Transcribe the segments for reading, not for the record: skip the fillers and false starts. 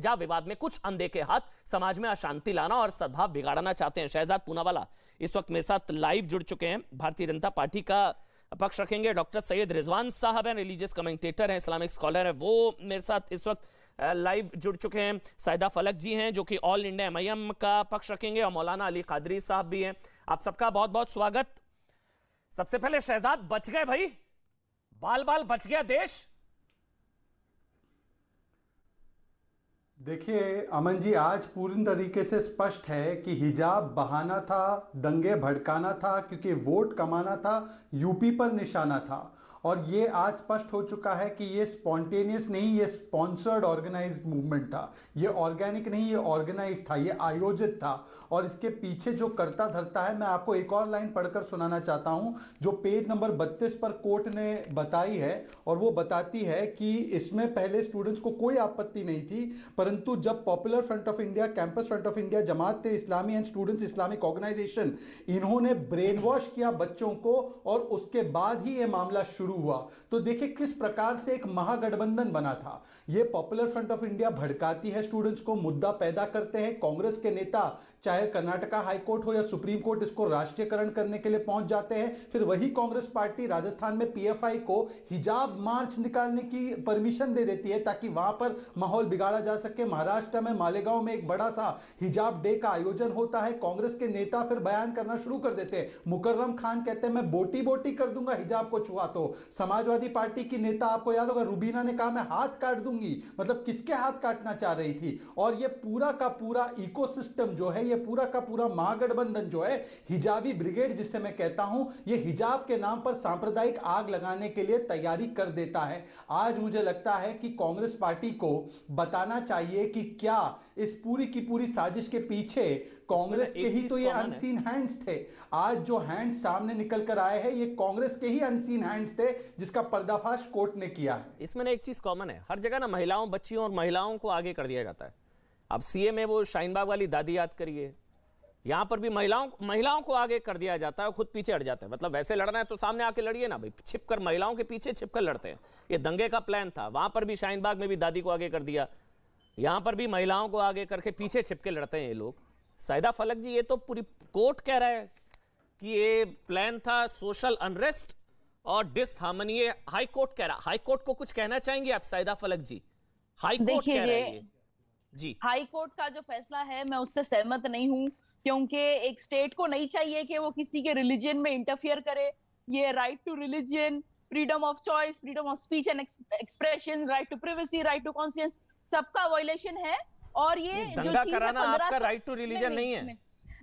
हिजाब विवाद में कुछ अनदेखे हाथ समाज में अशांति लाना और सद्भाव बिगाड़ना चाहते हैं। शहजाद पूनावाला इस वक्त मेरे साथ लाइव जुड़ चुके हैं, भारतीय जनता पार्टी का पक्ष रखेंगे। डॉक्टर सैयद रिजवान साहब हैं, रिलीजियस कमेंटेटर हैं, इस्लामिक स्कॉलर है, वो मेरे साथ इस वक्त लाइव जुड़ चुके हैं। साहिदा फलक जी हैं जो कि ऑल इंडिया एमआईएम का पक्ष रखेंगे, और मौलाना अली कादरी साहब भी हैं। आप सबका बहुत बहुत स्वागत। सबसे पहले शहजाद, बच गए भाई, बाल बाल बच गया देश। देखिए अमन जी, आज पूर्ण तरीके से स्पष्ट है कि हिजाब बहाना था, दंगे भड़काना था, क्योंकि वोट कमाना था, यूपी पर निशाना था। और ये आज स्पष्ट हो चुका है कि ये स्पॉन्टेनियस नहीं, ये स्पॉन्सर्ड ऑर्गेनाइज्ड मूवमेंट था। ये ऑर्गेनिक नहीं, ये ऑर्गेनाइज था, ये आयोजित था। और इसके पीछे जो करता धरता है, मैं आपको एक और लाइन पढ़कर सुनाना चाहता हूं जो पेज नंबर 32 पर कोर्ट ने बताई है। और वो बताती है कि इसमें पहले स्टूडेंट्स को कोई आपत्ति नहीं थी, परंतु जब popular front of India, campus front of India, Jamaat Islami and students Islamic organisation, इन्होंने ब्रेन वॉश किया बच्चों को, और उसके बाद ही यह मामला शुरू हुआ। तो देखिए किस प्रकार से एक महागठबंधन बना था। यह पॉपुलर फ्रंट ऑफ इंडिया भड़काती है स्टूडेंट्स को, मुद्दा पैदा करते हैं। कांग्रेस के नेता चाहे कर्नाटका हाईकोर्ट हो या सुप्रीम कोर्ट, इसको राष्ट्रीयकरण करने के लिए पहुंच जाते हैं। फिर वही कांग्रेस पार्टी राजस्थान में पीएफआई को हिजाब मार्च निकालने की परमिशन दे देती है ताकि वहां पर माहौल बिगाड़ा जा सके। महाराष्ट्र में मालेगांव में एक बड़ा सा हिजाब डे का आयोजन होता है। कांग्रेस के नेता फिर बयान करना शुरू कर देते हैं। मुकर्रम खान कहते हैं मैं बोटी बोटी कर दूंगा हिजाब को छुआ तो। समाजवादी पार्टी की नेता, आपको याद होगा, रुबीना ने कहा मैं हाथ काट दूंगी। मतलब किसके हाथ काटना चाह रही थी। और यह पूरा का पूरा इकोसिस्टम जो है, यह पूरा का पूरा महागठबंधन जो है, हिजाबी ब्रिगेड जिसे मैं कहता हूं, यह हिजाब के नाम पर सांप्रदायिक आग लगाने के लिए तैयारी कर देता है। आज मुझे लगता है कि कांग्रेस पार्टी को बताना चाहिए कि क्या इस पूरी की पूरी साजिश के पीछे कांग्रेस के ही तो ये अनसीन हैंड्स थे। आज जो हैंड्स सामने निकल कर आए हैं, ये कांग्रेस के ही अनसीन हैंड्स थे, जिसका पर्दाफाश कोर्ट ने किया है। इसमें एक चीज कॉमन है, हर जगह ना महिलाओं, बच्चियों और महिलाओं को आगे कर दिया जाता है। अब सीए में वो शाहीनबाग वाली दादी याद करिए, यहां पर भी महिलाओं को आगे कर दिया जाता है, खुद पीछे हट जाते हैं। मतलब वैसे लड़ना है तो सामने आके लड़िए ना भाई, छिपकर महिलाओं के पीछे छिपकर लड़ते हैं। ये दंगे का प्लान था, वहां पर भी शाहीनबाग में भी दादी को आगे कर दिया, यहां पर भी महिलाओं को आगे करके पीछे छिपके लड़ते हैं ये लोग। साहिदा फलक जी, ये तो पूरी कोर्ट कह रहा है कि ये प्लान था सोशल अनरेस्ट और डिसहार्मनी। ये हाई कोर्ट कह रहा है। हाई कोर्ट को कुछ कहना चाहेंगे आप साहिदा फलक जी? हाई कोर्ट कह रहा है ये जी। हाई कोर्ट का जो फैसला है, मैं उससे सहमत नहीं हूं, क्योंकि एक स्टेट को नहीं चाहिए कि वो किसी के रिलीजन में इंटरफियर करे। ये right to religion, freedom of choice, freedom of speech and expression, right to privacy, right to conscience, सबका वायलेशन है। और ये जो दंगा कराना आपका राइट टू रिलीजन नहीं है।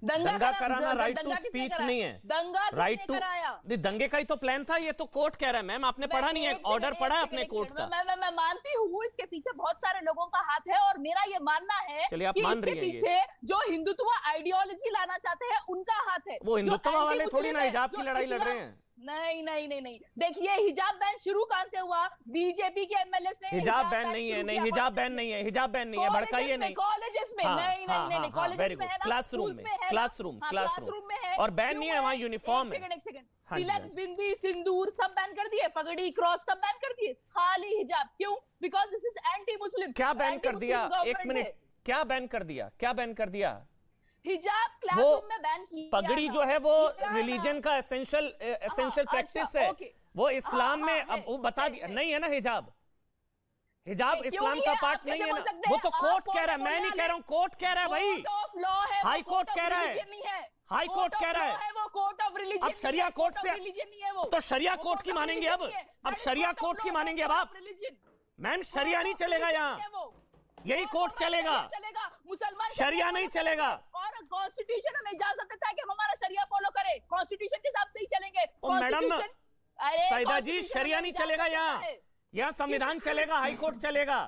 दंगा कराना राइट टू स्पीच नहीं है। दंगा राइट टू दंगे का ही तो प्लान था। ये तो कोर्ट कह रहा है मैम, आपने पढ़ा नहीं है, ऑर्डर पढ़ा है अपने कोर्ट का। मैं मानती हूँ इसके पीछे बहुत सारे लोगों का हाथ है, और मेरा ये मानना है कि इसके पीछे जो हिंदुत्व आइडियोलॉजी लाना चाहते हैं उनका हाथ है। वो हिंदुत्व वाले थोड़ी ना हिजाब की लड़ाई लड़ रहे हैं। नहीं नहीं नहीं नहीं, देखिए हिजाब बैन शुरू कहां से हुआ? बीजेपी के एमएलए ने हिजाब बैन नहीं है, नहीं हिजाब बैन नहीं है, हिजाब बैन नहीं है, भड़काइए नहीं। कॉलेजेस में नहीं नहीं नहीं, कॉलेजेस में है ना, क्लासरूम में है, और बैन नहीं है वहां यूनिफॉर्म है। एक सेकंड, तिलक, बिंदी, सिंदूर सब बैन कर दिए, पगड़ी, क्रॉस सब बैन कर दिए, खाली हिजाब क्यों? Because this is anti Muslim. क्या बैन कर दिया? एक मिनट, क्या बैन कर दिया? क्या बैन कर दिया? हिजाब क्लासरूम में बैन किया। पगड़ी जो है वो रिलीजन का एसेंशियल प्रैक्टिस है, वो इस्लाम में। अब वो बता दिया नहीं है ना हिजाब। हिजाब इस्लाम का पार्ट नहीं है ना। वो तो कोर्ट कह रहा है, मैं नहीं कह रहा हूं, कोर्ट कह रहा है भाई। हाई कोर्ट कह रहा है, हाई कोर्ट कह रहा है। वो कोर्ट ऑफ रिलीजन, अब शरिया कोर्ट से तो शरिया कोर्ट की मानेंगे अब शरिया कोर्ट की मानेंगे अब आप। मैम शरिया नहीं चलेगा यहाँ, यही कोर्ट चलेगा, मुसलमान शरिया नहीं चलेगा। और कॉन्स्टिट्यूशन हमें इजाजत देता है कि हम हमारा शरिया फॉलो करें, कॉन्स्टिट्यूशन के हिसाब से ही चलेंगे। मैडम साहिदा जी, शरिया नहीं चलेगा यहाँ संविधान चलेगा, हाई कोर्ट चलेगा,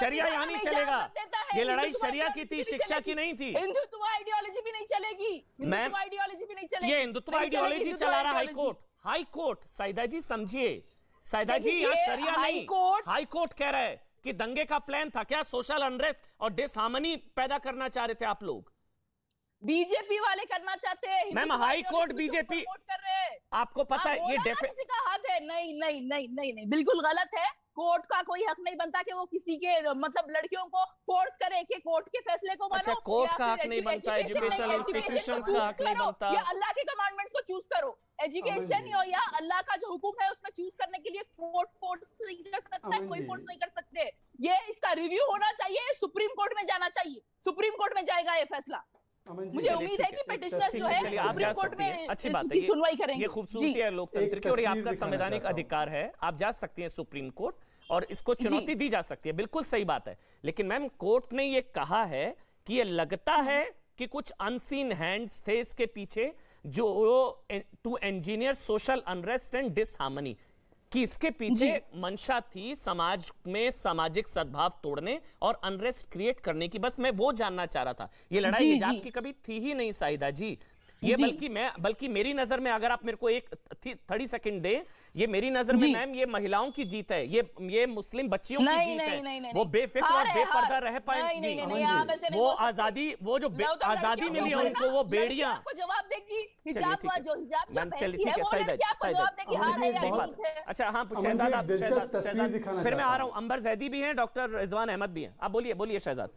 शरिया यहाँ नहीं चलेगा। ये लड़ाई शरिया की थी, शिक्षा की नहीं थी। हिंदुत्व आइडियोलॉजी भी नहीं चलेगी, हिंदुत्व आइडियोलॉजी भी नहीं चलेगी। ये हिंदुत्व आइडियोलॉजी चला रहा high court. High court Sahida ji समझिए, साहिदा जी यहाँ शरिया नहीं, हाई कोर्ट कह रहा है कि दंगे का प्लान था। क्या सोशल अनरेस्ट और डिसहार्मनी पैदा करना चाह रहे थे आप लोग? बीजेपी वाले करना चाहते हैं। मैम हाई कोर्ट बीजेपी कर रहे हैं, आपको पता है ये किसी का हाथ है? नहीं नहीं नहीं नहीं नहीं, बिल्कुल गलत है। कोर्ट का कोई हक नहीं बनता कि वो किसी के मतलब लड़कियों को फोर्स करे कि कोर्ट के फैसले को मानो। अच्छा, कोर्ट का हक नहीं बनता, एजुकेशनल इंस्टीट्यूशंस का हक नहीं बनता, या अल्लाह के कमांडमेंट्स को चूज करो। एजुकेशन या अल्लाह का जो हुक्म है उसमें चूज करने के लिए कोर्ट फोर्स नहीं कर सकता है, कोई फोर्स नहीं कर सकते। ये इसका रिव्यू होना चाहिए, सुप्रीम कोर्ट में जाना चाहिए, सुप्रीम कोर्ट में जाएगा ये फैसला। मुझे उम्मीद है कि पिटिशनर जो है सुप्रीम कोर्ट में अच्छी बात इसकी सुनवाई करेंगे। ये खूबसूरती है लोकतंत्र की और ये आपका संवैधानिक अधिकार है, आप जा सकती हैं सुप्रीम कोर्ट और इसको चुनौती दी जा सकती है, बिल्कुल सही बात है। लेकिन मैम कोर्ट ने ये कहा है कि ये लगता है कि कुछ अनसीन हैंड्स थे इसके पीछे जो to engineer social unrest and disharmony, कि इसके पीछे मंशा थी समाज में सामाजिक सद्भाव तोड़ने और अनरेस्ट क्रिएट करने की। बस मैं वो जानना चाह रहा था, ये लड़ाई हिजाब की कभी थी ही नहीं साहिदा जी, ये बल्कि मेरी नजर में, अगर आप मेरे को एक 30 सेकंड दें, ये मेरी नजर में मैम ये महिलाओं की जीत है, ये मुस्लिम बच्चियों की जीत है। वो बेफिक्र और बेपर्दा रह पाएंगी, वो आजादी, वो जो आजादी मिली है उनको, वो बेड़ियां जवाब देगी हिजाब जो हिजाब ठीक है सही। अच्छा हाँ शहजाद, फिर मैं आ रहा हूँ, अंबर जैदी भी हैं, डॉक्टर रिजवान अहमद भी हैं, आप बोलिए शहजाद।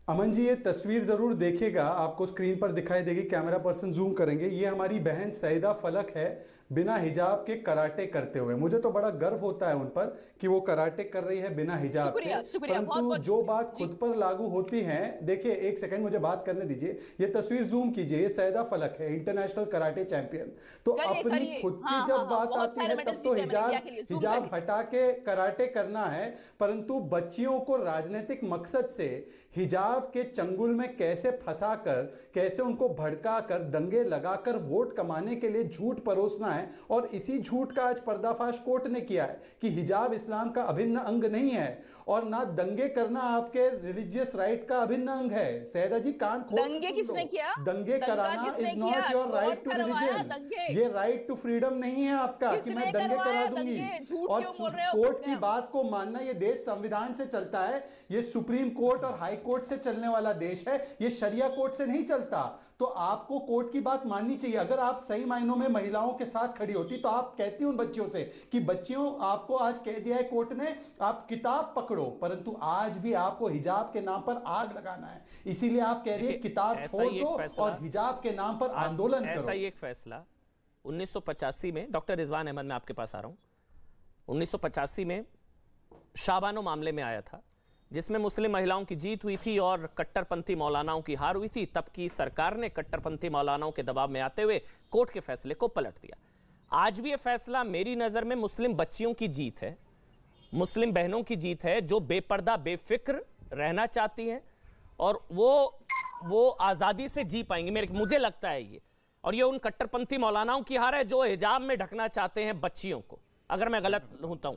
अमन जी, ये तस्वीर जरूर देखिएगा, आपको स्क्रीन पर दिखाई देगी, कैमरा पर्सन जूम करेंगे। ये हमारी बहन सईदा फलक है, बिना हिजाब के कराटे करते हुए। मुझे तो बड़ा गर्व होता है उन पर कि वो कराटे कर रही है बिना हिजाब के। परंतु जो बात खुद पर लागू होती है, देखिए एक सेकंड मुझे बात करने दीजिए, ये तस्वीर जूम कीजिए, ये सईदा फलक है, इंटरनेशनल कराटे चैंपियन। तो अपनी खुद की जब बात आती है तब तो हिजाब हटा के कराटे करना है, परंतु बच्चियों को राजनीतिक मकसद से हिजाब के चंगुल में कैसे फंसाकर, कैसे उनको भड़काकर, दंगे लगाकर वोट कमाने के लिए झूठ परोसना है। और इसी झूठ का आज पर्दाफाश कोर्ट ने किया है कि हिजाब इस्लाम का अभिन्न अंग नहीं है और ना दंगे करना आपके रिलीजियस राइट का अभिन्न अंग है। सैदा जी कान खोल, दंगे किसने किया? दंगे कराना is not your right to religion, ये राइट टू फ्रीडम नहीं है आपका कि मैं दंगे करा दूंगी। और कोर्ट की बात को मानना, ये देश संविधान से चलता है, ये सुप्रीम कोर्ट और हाई कोर्ट से चलने वाला देश है, ये शरिया कोर्ट से नहीं चलता। तो आपको कोर्ट की बात माननी चाहिए। अगर आप सही मायनों में महिलाओं के साथ खड़ी होती तो आप कहती उन बच्चियों से कि बच्चियों, आपको आज कह दिया है कोर्ट ने, आप किताब पकड़ो, परंतु आज भी आपको हिजाब के नाम पर आग लगाना है। इसीलिए आप कह रही है किताब छोड़ दो और हिजाब के नाम पर आंदोलन करो। ऐसा ही एक फैसला 1985 में, डॉक्टर रिजवान अहमद मैं आपके पास आ रहा हूं, 1985 में शाबानो मामले में आया था, जिसमें मुस्लिम महिलाओं की जीत हुई थी और कट्टरपंथी मौलानाओं की हार हुई थी। तब की सरकार ने कट्टरपंथी मौलानाओं के दबाव में आते हुए कोर्ट के फैसले को पलट दिया। आज भी यह फैसला मेरी नजर में मुस्लिम बच्चियों की जीत है, मुस्लिम बहनों की जीत है, जो बेपर्दा बेफिक्र रहना चाहती हैं और वो आजादी से जी पाएंगी, मुझे लगता है ये। और ये उन कट्टरपंथी मौलानाओं की हार है जो हिजाब में ढकना चाहते हैं बच्चियों को, अगर मैं गलत होता हूं।